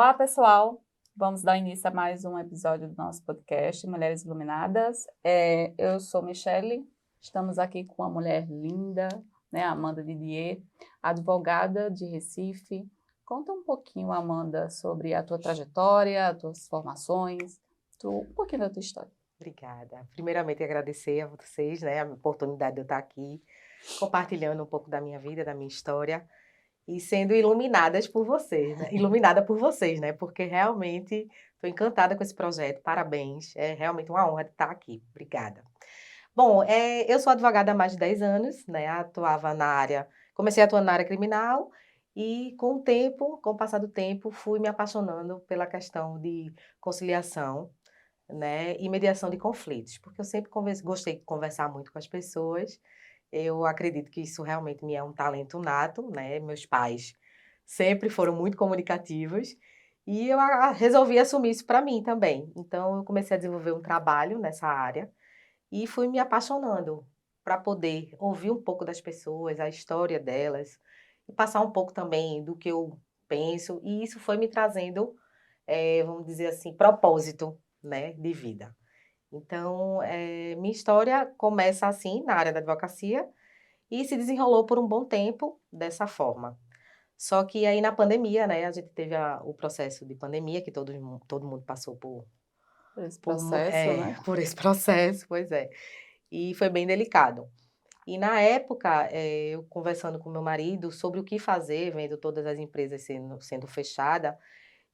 Olá, pessoal! Vamos dar início a mais um episódio do nosso podcast Mulheres Iluminadas. Eu sou Michele, estamos aqui com uma mulher linda, né, Amanda Didier, advogada de Recife. Conta um pouquinho, Amanda, sobre a tua trajetória, as tuas formações, um pouquinho da tua história. Obrigada. Primeiramente, agradecer a vocês, né, a oportunidade de eu estar aqui, compartilhando um pouco da minha vida, da minha história, e sendo iluminadas por vocês, né? Iluminada por vocês, né? Porque realmente estou encantada com esse projeto. Parabéns. É realmente uma honra de estar aqui. Obrigada. Bom, eu sou advogada há mais de 10 anos, né? Comecei atuando na área criminal e com o passar do tempo, fui me apaixonando pela questão de conciliação, né, e mediação de conflitos, porque eu sempre gostei de conversar muito com as pessoas. Eu acredito que isso realmente me é um talento nato, né? Meus pais sempre foram muito comunicativos e eu resolvi assumir isso para mim também. Então, eu comecei a desenvolver um trabalho nessa área e fui me apaixonando para poder ouvir um pouco das pessoas, a história delas, e passar um pouco também do que eu penso, e isso foi me trazendo, vamos dizer assim, propósito, né, de vida. Então, minha história começa assim, na área da advocacia, e se desenrolou por um bom tempo dessa forma. Só que aí na pandemia, né, a gente teve o processo de pandemia, que todo mundo passou Esse processo, né? por esse processo, pois é. E foi bem delicado. E na época, eu conversando com meu marido sobre o que fazer, vendo todas as empresas sendo fechadas,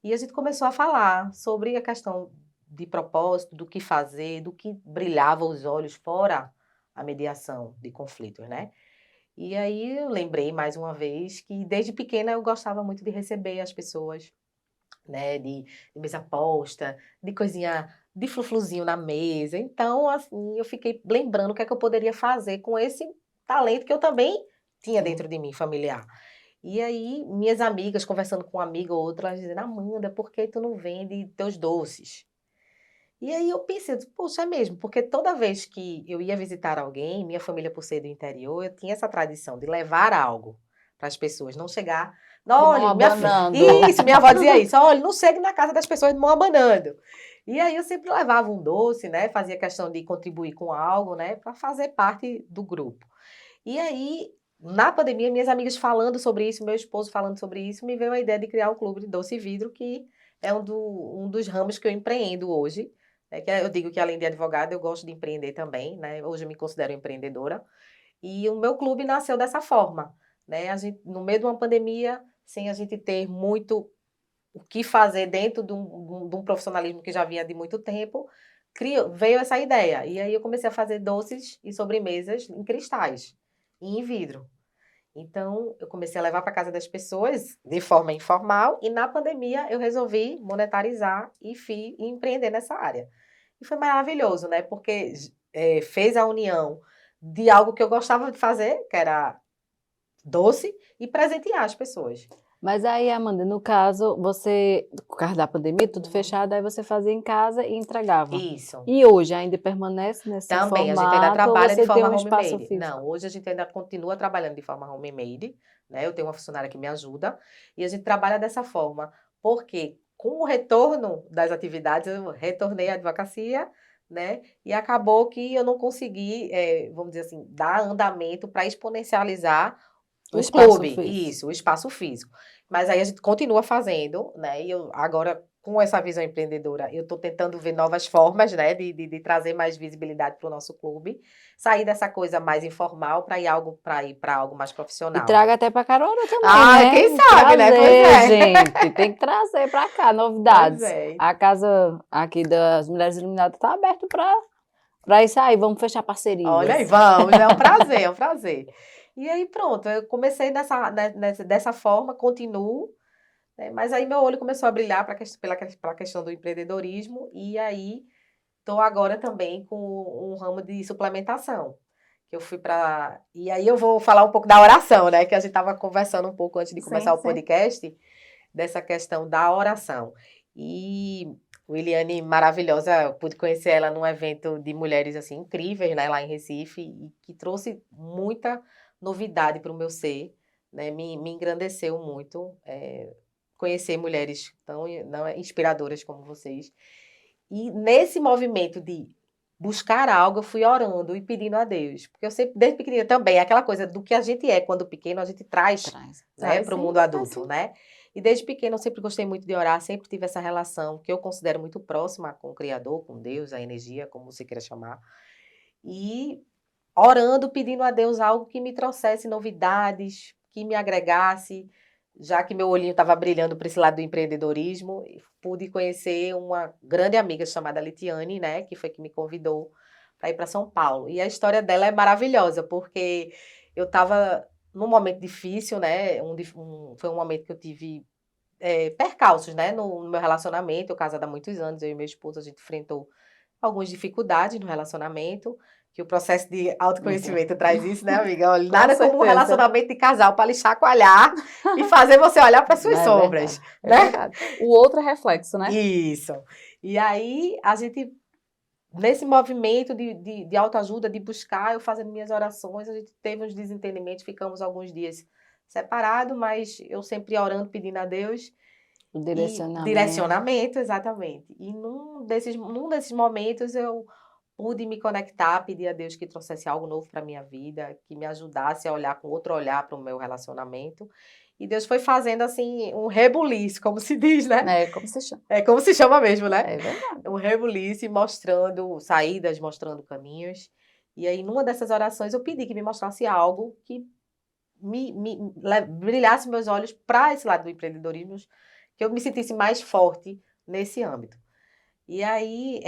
e a gente começou a falar sobre a questão de propósito, do que fazer, do que brilhava os olhos fora a mediação de conflitos, né? E aí eu lembrei mais uma vez que desde pequena eu gostava muito de receber as pessoas, né, de mesa posta, de coisinha, de frufruzinho na mesa. Então, assim, eu fiquei lembrando o que é que eu poderia fazer com esse talento que eu também tinha Sim. dentro de mim, familiar. E aí, minhas amigas, conversando com uma amiga ou outra, elas dizendo, Amanda, por que tu não vende teus doces? E aí eu pensei, poxa, é mesmo, porque toda vez que eu ia visitar alguém, minha família por ser do interior, eu tinha essa tradição de levar algo para as pessoas, não chegar, De mão olha, abanando. isso, minha avó dizia isso, olha, não chegue na casa das pessoas de mão abanando. E aí eu sempre levava um doce, né, fazia questão de contribuir com algo, né, para fazer parte do grupo. E aí, na pandemia, minhas amigas falando sobre isso, meu esposo falando sobre isso, me veio a ideia de criar um clube de doce e vidro, que é um dos ramos que eu empreendo hoje. Eu digo que além de advogada, eu gosto de empreender também, né? Hoje eu me considero empreendedora. E o meu clube nasceu dessa forma, né? A gente, no meio de uma pandemia, sem a gente ter muito o que fazer dentro de um profissionalismo que já vinha de muito tempo, veio essa ideia. E aí eu comecei a fazer doces e sobremesas em cristais e em vidro. Então, eu comecei a levar para casa das pessoas de forma informal e na pandemia eu resolvi monetarizar e empreender nessa área. E foi maravilhoso, né? Porque fez a união de algo que eu gostava de fazer, que era doce, e presentear as pessoas. Mas aí, Amanda, no caso, você, por causa da pandemia, tudo fechado, aí você fazia em casa e entregava. Isso. E hoje ainda permanece nesse Também, a formato, gente ainda ou trabalha de você tem forma um espaço homemade. físico? Não, hoje a gente ainda continua trabalhando de forma homemade, né? Eu tenho uma funcionária que me ajuda e a gente trabalha dessa forma, porque com o retorno das atividades, eu retornei à advocacia, né? E acabou que eu não consegui, vamos dizer assim, dar andamento para exponencializar O o espaço clube, físico. isso, o espaço físico. Mas aí a gente continua fazendo, né? E eu agora, com essa visão empreendedora, eu estou tentando ver novas formas, né? De trazer mais visibilidade para o nosso clube. Sair dessa coisa mais informal para ir para algo mais E profissional. traga até para Carona também, Ah, né? quem sabe, né? Pois Trazer, é. gente. Tem que trazer para cá novidades. Pois é. A casa aqui das Mulheres Iluminadas está aberta para isso aí. Vamos fechar parcerias. Olha aí, vamos, é um prazer, é um prazer. E aí pronto, eu comecei dessa forma, continuo, né? Mas aí meu olho começou a brilhar pela questão do empreendedorismo e aí estou agora também com um ramo de suplementação, que eu fui para... E aí eu vou falar um pouco da oração, né? Que a gente estava conversando um pouco antes de começar o podcast, dessa questão da oração. E Williane, maravilhosa, eu pude conhecer ela num evento de mulheres assim incríveis, né, lá em Recife, e que trouxe muita novidade para o meu ser, né? Me engrandeceu muito, conhecer mulheres tão inspiradoras como vocês. E nesse movimento de buscar algo, eu fui orando e pedindo a Deus. Porque eu sempre, desde pequenina também, aquela coisa do que a gente é quando pequeno, a gente traz né, para o mundo adulto, né? E desde pequeno eu sempre gostei muito de orar, sempre tive essa relação que eu considero muito próxima com o Criador, com Deus, a energia, como você queira chamar. E orando, pedindo a Deus algo que me trouxesse novidades, que me agregasse, já que meu olhinho estava brilhando para esse lado do empreendedorismo, pude conhecer uma grande amiga chamada Litiane, né, que foi que me convidou para ir para São Paulo. E a história dela é maravilhosa, porque eu estava num momento difícil, né, foi um momento que eu tive percalços, né, no meu relacionamento. Eu casada há muitos anos, eu e meu esposo, a gente enfrentou algumas dificuldades no relacionamento, que o processo de autoconhecimento traz isso, né, amiga? Olha, nada como um relacionamento de casal para lhe chacoalhar e fazer você olhar para suas sombras, né? O outro é reflexo, né? Isso. E aí, a gente, nesse movimento de autoajuda, de buscar, eu fazendo minhas orações, a gente teve uns desentendimentos, ficamos alguns dias separados, mas eu sempre orando, pedindo a Deus. Direcionamento, exatamente. E num desses momentos eu pude me conectar, pedir a Deus que trouxesse algo novo para a minha vida, que me ajudasse a olhar com outro olhar para o meu relacionamento. E Deus foi fazendo, assim, um rebuliço, como se diz, né? É como se chama. É como se chama mesmo, né? É verdade. Um rebuliço, mostrando saídas, mostrando caminhos. E aí, numa dessas orações, eu pedi que me mostrasse algo que brilhasse meus olhos para esse lado do empreendedorismo, que eu me sentisse mais forte nesse âmbito. E aí,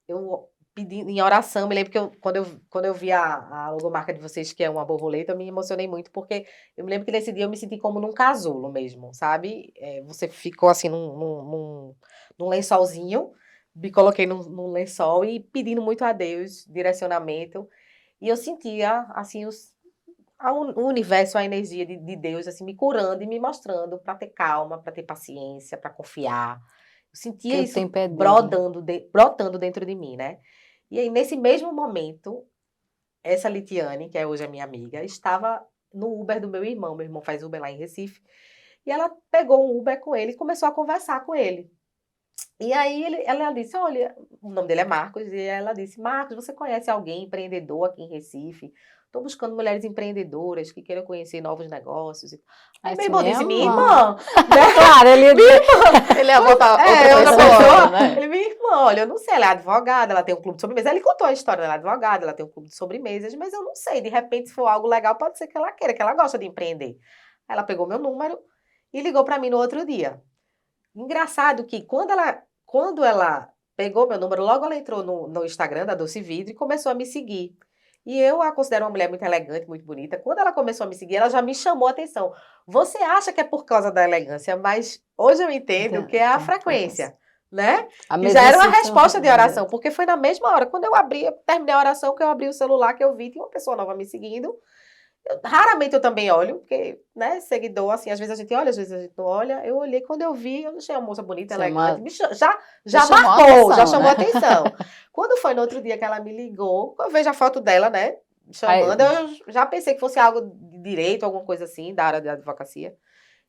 eu pedi em oração, me lembro que quando eu vi a logomarca de vocês, que é uma borboleta, eu me emocionei muito, porque eu me lembro que nesse dia eu me senti como num casulo mesmo, sabe? Você ficou assim num lençolzinho, me coloquei num lençol e pedindo muito a Deus direcionamento, e eu sentia, assim, o universo, a energia de Deus, assim, me curando e me mostrando para ter calma, para ter paciência, para confiar. Eu sentia isso brotando dentro de mim, né? E aí, nesse mesmo momento, essa Litiane, que é hoje a minha amiga, estava no Uber do meu irmão. Meu irmão faz Uber lá em Recife. E ela pegou um Uber com ele e começou a conversar com ele. E aí ela disse, olha, o nome dele é Marcos, e ela disse, Marcos, você conhece alguém empreendedor aqui em Recife? Estou buscando mulheres empreendedoras que queiram conhecer novos negócios. Aí meu irmão disse, minha irmã. Né? Claro, ele ia botar outra pessoa. Né? Ele, minha irmã, olha, eu não sei, ela é advogada, ela tem um clube de sobremesa. Ele contou a história dela, advogada, ela tem um clube de sobremesas, mas eu não sei, de repente, se for algo legal, pode ser que ela queira, que ela gosta de empreender. Aí ela pegou meu número e ligou para mim no outro dia. Engraçado que quando ela pegou meu número, logo ela entrou no Instagram da Doce Vidro e começou a me seguir. E eu a considero uma mulher muito elegante, muito bonita. Quando ela começou a me seguir, ela já me chamou a atenção. Você acha que é por causa da elegância, mas hoje eu entendo que é a frequência, né? E já era uma resposta de oração, porque foi na mesma hora. Quando eu terminei a oração, que eu abri o celular, que eu vi, tinha uma pessoa nova me seguindo. Raramente eu também olho, porque, né, seguidor, assim, às vezes a gente olha, às vezes a gente não olha. Eu olhei, quando eu vi, eu achei uma moça bonita, elegante, já marcou, já chamou a atenção. Quando foi no outro dia que ela me ligou, eu vejo a foto dela, né, chamando, eu já pensei que fosse algo de direito, alguma coisa assim, da área da advocacia.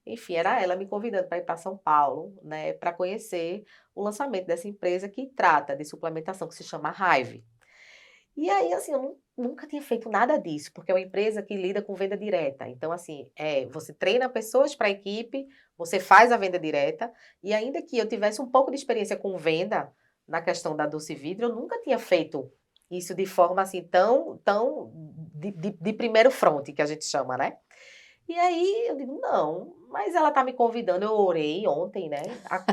Enfim, era ela me convidando para ir para São Paulo, né, para conhecer o lançamento dessa empresa que trata de suplementação, que se chama Hive. E aí, assim, eu nunca tinha feito nada disso, porque é uma empresa que lida com venda direta. Então, assim, você treina pessoas para a equipe, você faz a venda direta, e ainda que eu tivesse um pouco de experiência com venda na questão da Doce Vidro, eu nunca tinha feito isso de forma, assim, tão de primeiro front, que a gente chama, né? E aí, eu digo, não, mas ela tá me convidando, eu orei ontem, né?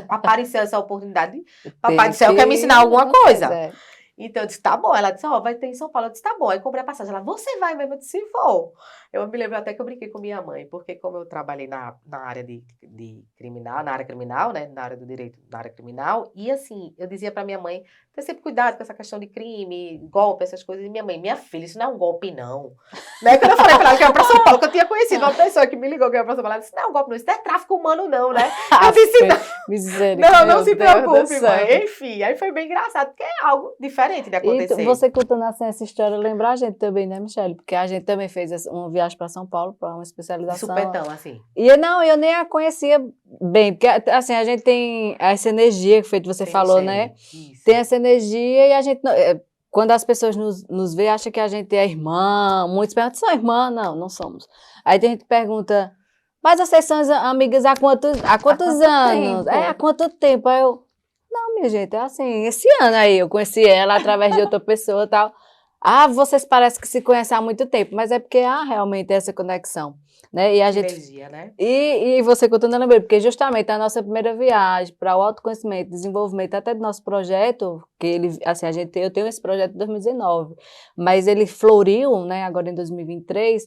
Apareceu essa oportunidade, Papai do Céu quer me ensinar alguma coisa. Então, eu disse, tá bom. Ela disse, vai ter em São Paulo. Eu disse, tá bom. Aí, comprei a passagem. Ela, você vai mesmo? Eu disse, vou. Eu me lembro até que eu brinquei com minha mãe, porque como eu trabalhei na área de criminal, na área criminal, né, na área do direito, na área criminal, e assim, eu dizia pra minha mãe, ter sempre cuidado com essa questão de crime, golpe, essas coisas, e minha mãe, minha filha, isso não é um golpe, não. Né? Quando eu falei pra ela que era pra São Paulo, que eu tinha conhecido uma pessoa que me ligou que era pra São Paulo, ela disse, não é um golpe, não, isso não é tráfico humano, não, né? Eu disse, não se preocupe, mãe. Enfim, aí foi bem engraçado, porque é algo diferente. diferente de E acontecer. você contando assim essa história, lembra a gente também, né, Michele? Porque a gente também fez uma viagem para São Paulo para uma De especialização. supetão, assim. E eu nem a conhecia bem, porque assim, a gente tem essa energia que foi que você Tem falou, Michele, né? Isso. Tem essa energia e a gente, quando as pessoas nos veem, acham que a gente é irmã, muitos perguntam, são irmã? Não, não somos. Aí tem gente que pergunta, mas vocês são amigas há quantos quanto anos? tempo? Há quanto tempo? Aí eu, não, minha gente, é assim, esse ano aí, eu conheci ela através de outra pessoa e tal. Ah, vocês parecem que se conhecem há muito tempo, mas é porque há realmente essa conexão, né? E a gente Sinergia, né? e você contando, eu lembrei, porque justamente a nossa primeira viagem para o autoconhecimento, desenvolvimento até do nosso projeto, que ele, assim, eu tenho esse projeto em 2019, mas ele floriu, né, agora em 2023,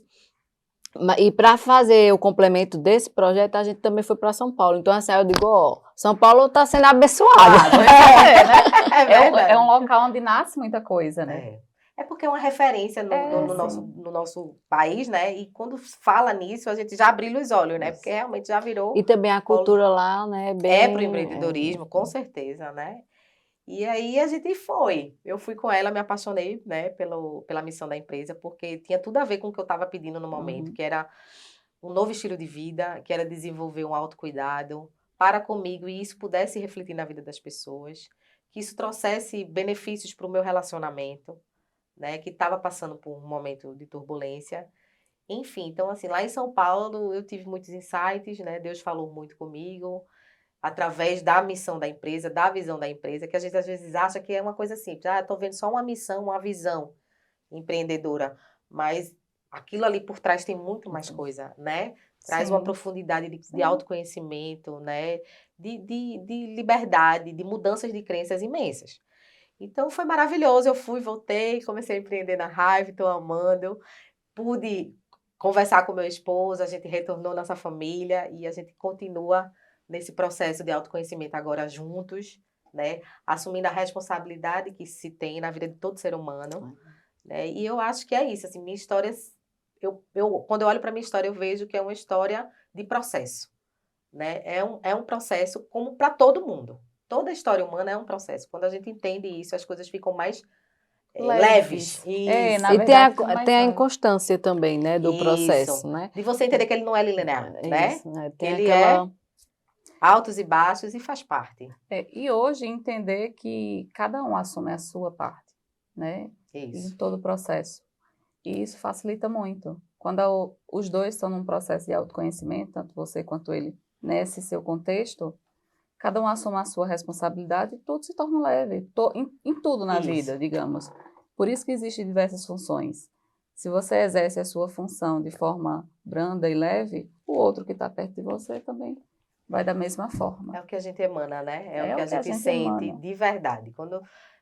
e para fazer o complemento desse projeto, a gente também foi para São Paulo. Então, assim, eu digo, ó, São Paulo está sendo abençoado. Né? verdade. É um local onde nasce muita coisa, né? É porque é uma referência no Sim. nosso país, né? E quando fala nisso, a gente já brilha os olhos, né? Isso. Porque realmente já virou... E também a cultura lá, né, É para o bem... empreendedorismo, com certeza, né? E aí a gente foi. Eu fui com ela, me apaixonei, né, pela missão da empresa, porque tinha tudo a ver com o que eu estava pedindo no momento, Uhum. que era um novo estilo de vida, que era desenvolver um autocuidado para comigo e isso pudesse refletir na vida das pessoas, que isso trouxesse benefícios para o meu relacionamento, né, que estava passando por um momento de turbulência. Enfim, então assim, lá em São Paulo eu tive muitos insights, né, Deus falou muito comigo, através da missão da empresa, da visão da empresa, que a gente às vezes acha que é uma coisa simples. Ah, estou vendo só uma missão, uma visão empreendedora, mas aquilo ali por trás tem muito mais coisa, né? Traz uma Sim. profundidade de Sim. autoconhecimento, né? De liberdade, de mudanças de crenças imensas. Então foi maravilhoso, eu fui, voltei, comecei a empreender na Hive, estou amando, pude conversar com meu esposo, a gente retornou nossa família e a gente continua nesse processo de autoconhecimento agora juntos, né? Assumindo a responsabilidade que se tem na vida de todo ser humano, né? E eu acho que é isso, assim, minha história, quando eu olho para minha história, eu vejo que é uma história de processo, né? É um processo como para todo mundo. Toda história humana é um processo. Quando a gente entende isso, as coisas ficam mais leves. É, Isso. na E verdade, tudo mais tem a leve. inconstância também, né, do processo, Isso. né? De você entender que ele não é linear, É né? isso, né? Que Tem ele é aquela... altos e baixos e faz parte. E hoje entender que cada um assume a sua parte, né? Em Isso. todo o processo. E isso facilita muito. Quando os dois estão num processo de autoconhecimento, tanto você quanto ele, nesse seu contexto, cada um assume a sua responsabilidade e tudo se torna leve. Em tudo na Isso. vida, digamos. Por isso que existem diversas funções. Se você exerce a sua função de forma branda e leve, o outro que está perto de você também vai da mesma forma. É o que a gente emana, né? É o É que o a que a gente gente sente emana. de verdade.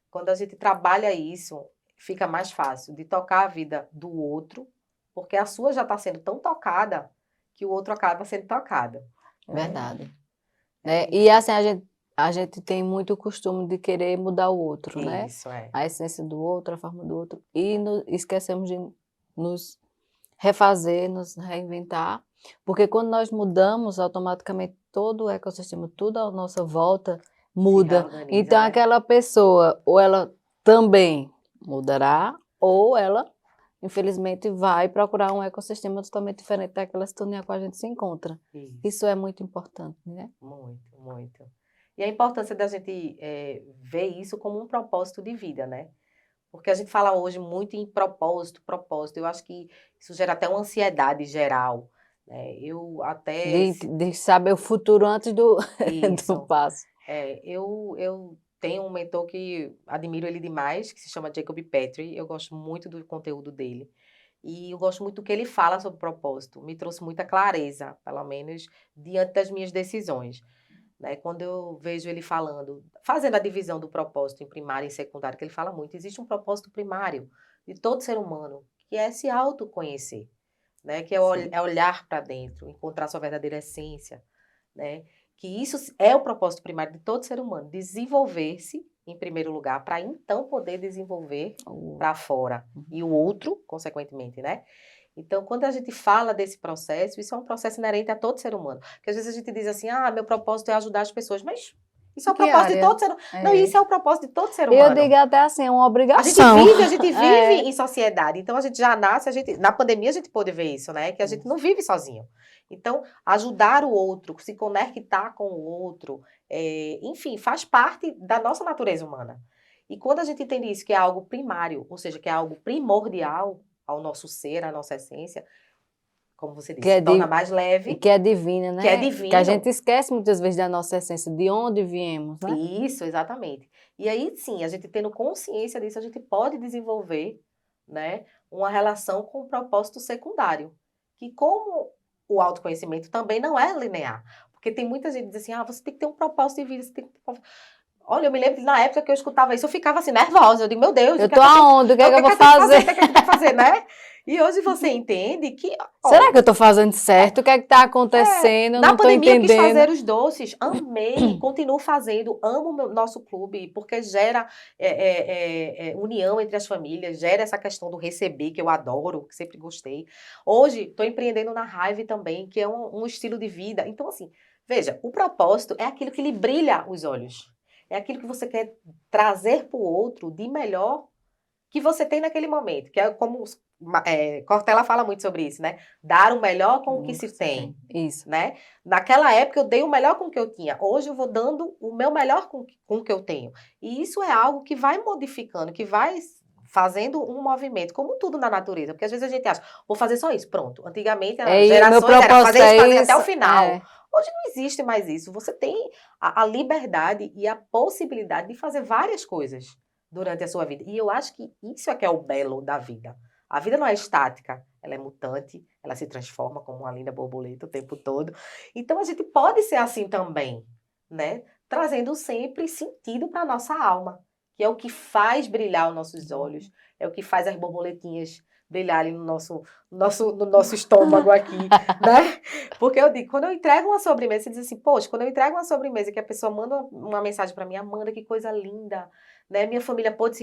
Quando a gente trabalha isso, fica mais fácil de tocar a vida do outro, porque a sua já está sendo tão tocada que o outro acaba sendo tocado. Verdade. É Né? isso. E assim, a gente tem muito costume de querer mudar o outro, né? Isso, é. A essência do outro, a forma do outro. E esquecemos de nos refazer, nos reinventar. Porque quando nós mudamos, automaticamente todo o ecossistema, tudo à nossa volta muda. reorganiza, Então né? aquela pessoa, ou ela também mudará, ou ela, infelizmente, vai procurar um ecossistema totalmente diferente daquela sintonia com a gente se encontra. Isso. Isso é muito importante, né? Muito, muito. E a importância da gente ver isso como um propósito de vida, né? Porque a gente fala hoje muito em propósito, propósito. Eu acho que isso gera até uma ansiedade geral, né? Eu até... De saber o futuro antes do Isso. passo. Eu tenho um mentor que admiro ele demais, que se chama Jacob Petrie. Eu gosto muito do conteúdo dele. E eu gosto muito do que ele fala sobre propósito. Me trouxe muita clareza, pelo menos, diante das minhas decisões. Né? Quando eu vejo ele falando, fazendo a divisão do propósito em primário e secundário, que ele fala muito, existe um propósito primário de todo ser humano, que é se autoconhecer, né? Que é olhar para dentro, encontrar sua verdadeira essência, né? Que isso é o propósito primário de todo ser humano, desenvolver-se em primeiro lugar, para então poder desenvolver para fora, e o outro, consequentemente, né? Então, quando a gente fala desse processo, isso é um processo inerente a todo ser humano. Porque às vezes a gente diz assim, meu propósito é ajudar as pessoas, mas Isso é o Que propósito de área? todo ser humano. Não, isso é o propósito de todo ser Eu humano. digo até assim, é uma A obrigação. gente vive em sociedade. Então, a gente já nasce, na pandemia a gente pôde ver isso, né? Que a gente não vive sozinho. Então, ajudar o outro, se conectar com o outro, enfim, faz parte da nossa natureza humana. E quando a gente entende isso, que é algo primário, ou seja, que é algo primordial ao nosso ser, à nossa essência, como você disse, se torna mais leve, Que é divina, né? que é divino. Que a gente esquece muitas vezes da nossa essência, de onde viemos, né? Isso, exatamente. E aí, sim, a gente tendo consciência disso, a gente pode desenvolver, né, uma relação com o propósito secundário. Que como o autoconhecimento também não é linear. Porque tem muita gente que diz assim, você tem que ter um propósito de vida, você tem que ter... Olha, eu me lembro que na época que eu escutava isso, eu ficava assim, nervosa. Eu digo, meu Deus, Eu tô aonde? O que é que eu vou fazer? O que é que eu tenho que fazer, né? E hoje você entende que... Será que eu tô fazendo certo? O que é que tá acontecendo? Eu Na não tô pandemia eu quis entendendo. fazer os doces, amei, continuo fazendo, amo o nosso clube, porque gera união entre as famílias, gera essa questão do receber, que eu adoro, que sempre gostei. Hoje, estou empreendendo na Hive também, que é um estilo de vida. Então, assim, veja, o propósito é aquilo que lhe brilha os olhos. É aquilo que você quer trazer para o outro de melhor que você tem naquele momento. Que é como Cortella fala muito sobre isso, né? Dar o melhor com o que se tem. Isso. Né? Naquela época eu dei o melhor com o que eu tinha. Hoje eu vou dando o meu melhor com o que eu tenho. E isso é algo que vai modificando, que vai fazendo um movimento, como tudo na natureza. Porque às vezes a gente acha, vou fazer só isso, pronto. Antigamente as gerações era fazer até o final. Hoje não existe mais isso. Você tem a liberdade e a possibilidade de fazer várias coisas durante a sua vida. E eu acho que isso é que é o belo da vida. A vida não é estática, ela é mutante, ela se transforma como uma linda borboleta o tempo todo. Então a gente pode ser assim também, né? Trazendo sempre sentido para a nossa alma, que é o que faz brilhar os nossos olhos, é o que faz as borboletinhas brilharem no nosso estômago aqui, né? Porque eu digo, quando eu entrego uma sobremesa, você diz assim, poxa, quando eu entrego uma sobremesa que a pessoa manda uma mensagem para mim, Amanda, que coisa linda, né? Minha família pôde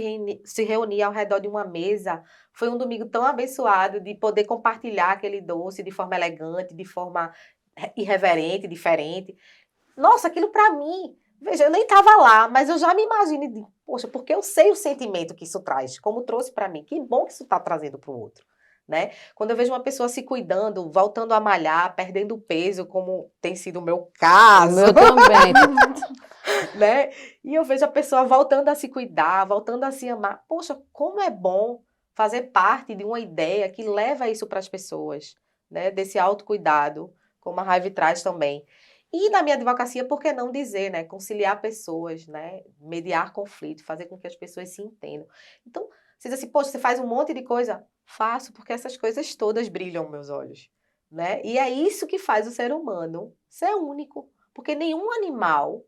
se reunir ao redor de uma mesa, foi um domingo tão abençoado de poder compartilhar aquele doce de forma elegante, de forma irreverente, diferente. Nossa, aquilo para mim, veja, eu nem estava lá, mas eu já me imagino e digo, poxa, porque eu sei o sentimento que isso traz, como trouxe para mim, que bom que isso está trazendo para o outro, né? Quando eu vejo uma pessoa se cuidando, voltando a malhar, perdendo peso, como tem sido o meu caso. O meu também. Né? E eu vejo a pessoa voltando a se cuidar, voltando a se amar. Poxa, como é bom fazer parte de uma ideia que leva isso para as pessoas, né? Desse autocuidado, como a Raive traz também. E na minha advocacia, por que não dizer, né? Conciliar pessoas, né? Mediar conflito, fazer com que as pessoas se entendam. Então, você diz assim, poxa, você faz um monte de coisa? Faço, porque essas coisas todas brilham aos meus olhos, né? E é isso que faz o ser humano ser único, porque nenhum animal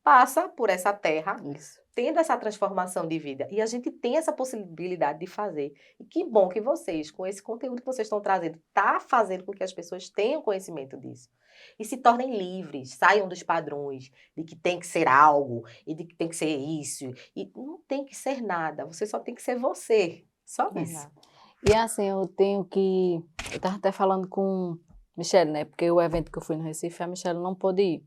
passa por essa terra, tendo essa transformação de vida. E a gente tem essa possibilidade de fazer. E que bom que vocês, com esse conteúdo que vocês estão trazendo, tá fazendo com que as pessoas tenham conhecimento disso. E se tornem livres, saiam dos padrões de que tem que ser algo, e de que tem que ser isso. E não tem que ser nada, você só tem que ser você. Só isso. E assim, eu estava até falando com Michelle, né? Porque o evento que eu fui no Recife, a Michelle não pôde ir.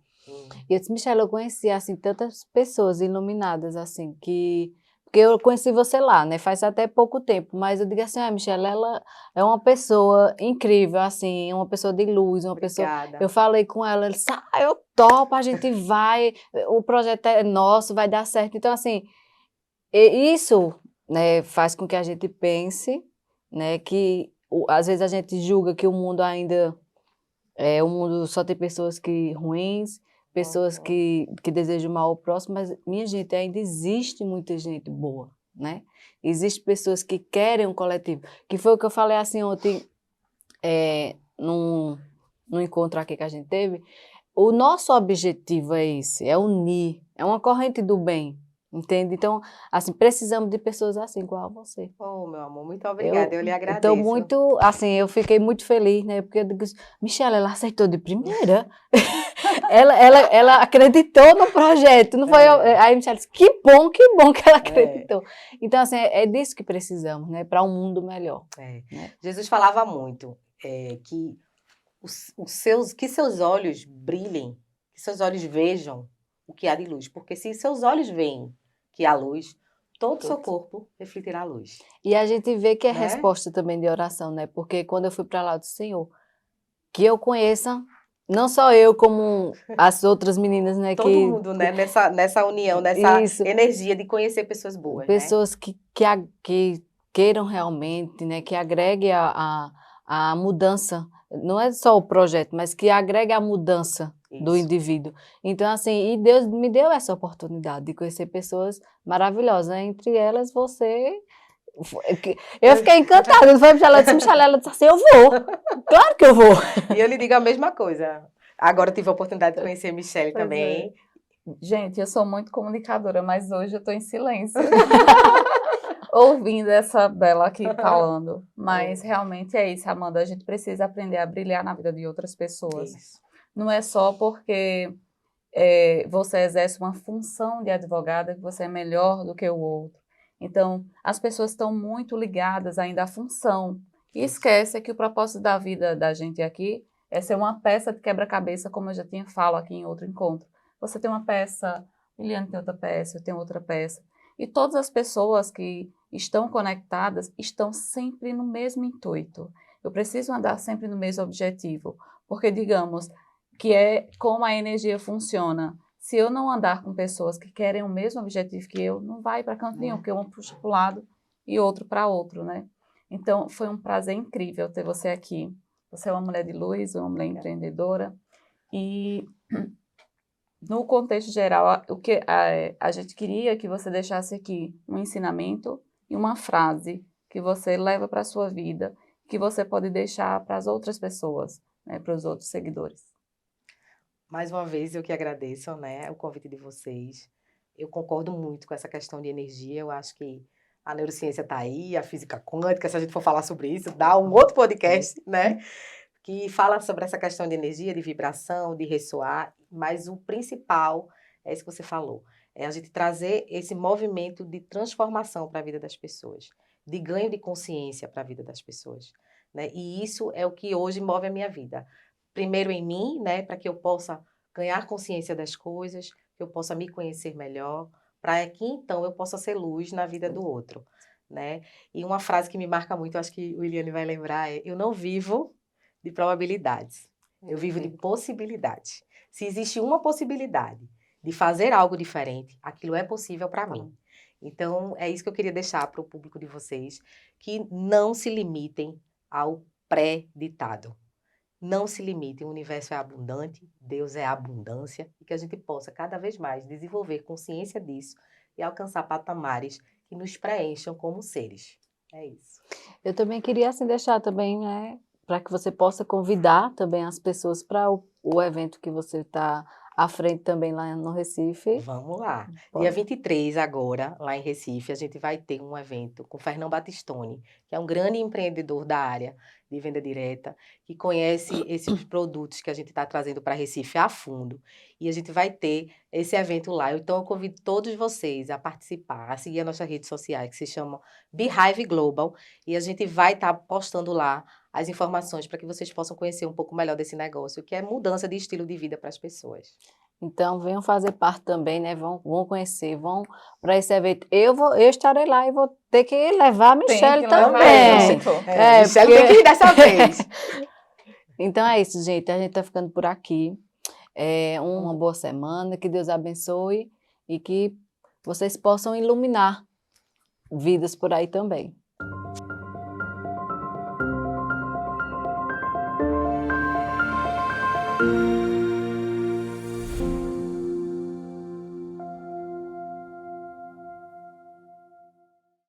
E eu disse, Michelle, eu conheci, assim, tantas pessoas iluminadas, assim, porque eu conheci você lá, né, faz até pouco tempo, mas eu digo assim, Michelle, ela é uma pessoa incrível, assim, uma pessoa de luz, uma Obrigada. pessoa... Eu falei com ela, ela disse, eu topo, a gente vai, o projeto é nosso, vai dar certo. Então, assim, isso, né, faz com que a gente pense, né, que às vezes a gente julga que o mundo ainda... o mundo só tem pessoas ruins, pessoas que desejam mal ao próximo, mas, minha gente, ainda existe muita gente boa, né? Existem pessoas que querem um coletivo, que foi o que eu falei assim ontem, num encontro aqui que a gente teve. O nosso objetivo é esse, é unir, é uma corrente do bem, entende? Então, assim, precisamos de pessoas assim, igual a você. Oh, meu amor, muito obrigada, eu lhe agradeço. Estou muito, assim, eu fiquei muito feliz, né? Porque eu digo, Michelle, ela aceitou de primeira. ela acreditou no projeto, não foi? Aí a Michelle disse, que bom que ela acreditou. Então, assim, é disso que precisamos, né? Para um mundo melhor. Né? Jesus falava muito que seus olhos brilhem, que seus olhos vejam o que há de luz. Porque se seus olhos veem que há luz, todo o seu Tudo. corpo refletirá a luz. E a gente vê que é Né? resposta também de oração, né? Porque quando eu fui para lá do Senhor, que eu conheça, não só eu, como as outras meninas, né? Todo mundo, né? Nessa união, nessa Isso, energia de conhecer pessoas boas, né? pessoas que queiram realmente, né? Que agreguem a mudança. Não é só o projeto, mas que agregue a mudança do Isso. indivíduo. Então, assim, e Deus me deu essa oportunidade de conhecer pessoas maravilhosas, né? Entre elas, você. Eu fiquei encantada. Eu falei para ela, disse, Michelle, ela disse assim, eu vou. Claro que eu vou. E eu lhe digo a mesma coisa. Agora eu tive a oportunidade de conhecer a Michelle Pois também. Gente, eu sou muito comunicadora, mas hoje eu tô em silêncio. Ouvindo essa Bela aqui falando. Mas realmente é isso, Amanda. A gente precisa aprender a brilhar na vida de outras pessoas. Isso. Não é só porque você exerce uma função de advogada que você é melhor do que o outro. Então, as pessoas estão muito ligadas ainda à função. E esquece que o propósito da vida da gente aqui é ser uma peça de quebra-cabeça, como eu já tinha falado aqui em outro encontro. Você tem uma peça, Liliane tem outra peça, eu tenho outra peça. E todas as pessoas que estão conectadas estão sempre no mesmo intuito. Eu preciso andar sempre no mesmo objetivo. Porque, digamos, que é como a energia funciona. Se eu não andar com pessoas que querem o mesmo objetivo que eu, não vai para canto nenhum, porque um puxa para um lado e outro para outro, né? Então, foi um prazer incrível ter você aqui. Você é uma mulher de luz, uma mulher empreendedora. E, no contexto geral, o que a gente queria que você deixasse aqui um ensinamento e uma frase que você leva para a sua vida, que você pode deixar para as outras pessoas, né, para os outros seguidores. Mais uma vez, eu que agradeço, né, o convite de vocês. Eu concordo muito com essa questão de energia. Eu acho que a neurociência está aí, a física quântica, se a gente for falar sobre isso, dá um outro podcast, né? Que fala sobre essa questão de energia, de vibração, de ressoar. Mas o principal é isso que você falou. É a gente trazer esse movimento de transformação para a vida das pessoas, de ganho de consciência para a vida das pessoas, né? E isso é o que hoje move a minha vida. Primeiro em mim, né, para que eu possa ganhar consciência das coisas, que eu possa me conhecer melhor, para que então eu possa ser luz na vida do outro, né? E uma frase que me marca muito, acho que o Eliane vai lembrar, é: eu não vivo de probabilidades, eu vivo de possibilidades. Se existe uma possibilidade de fazer algo diferente, aquilo é possível para mim. Então, é isso que eu queria deixar para o público de vocês, que não se limitem ao pré-ditado. Não se limite, o universo é abundante, Deus é abundância, e que a gente possa cada vez mais desenvolver consciência disso e alcançar patamares que nos preencham como seres. É isso. Eu também queria assim deixar também, né, para que você possa convidar também as pessoas para o evento que você está à frente também lá no Recife. Vamos lá. Pode. Dia 23 agora, lá em Recife, a gente vai ter um evento com Fernão Batistoni, que é um grande empreendedor da área de venda direta, que conhece esses produtos que a gente está trazendo para Recife a fundo. E a gente vai ter esse evento lá. Então, eu convido todos vocês a participar, a seguir as nossas redes sociais, que se chamam Beehive Global, e a gente vai estar postando lá as informações para que vocês possam conhecer um pouco melhor desse negócio, que é mudança de estilo de vida para as pessoas. Então, venham fazer parte também, né? Vão conhecer, vão para esse evento. Eu estarei lá e vou ter que levar a Michelle também. Michelle tem que ir dessa vez. Então é isso, gente. A gente está ficando por aqui. Uma boa semana, que Deus abençoe e que vocês possam iluminar vidas por aí também.